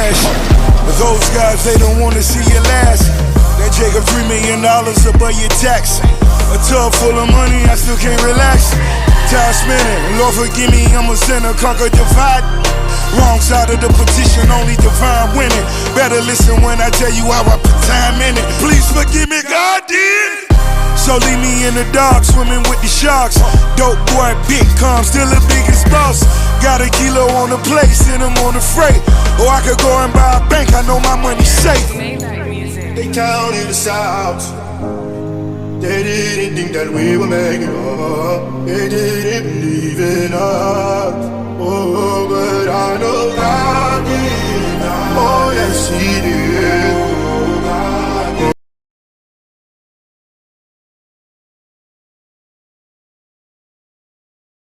cash. But those guys, they don't wanna see you last. That Jacob $3 million above your tax. A tub full of money, I still can't relax. Time spinning, Lord forgive me, I'm a sinner, conquer, divide. Wrong side of the petition, only divine winning. Better listen when I tell you how I put time in it. Please forgive me, God did. So leave me in the dark, swimming with the sharks. Dope boy, big calm, still the biggest boss. Got a kilo on the plate, send him on the freight. Or I could go and buy a bank, I know my money's safe. They counted us out. They didn't think that we would make it up. They didn't believe in us. Oh, but I know God did. Oh, yes, He did.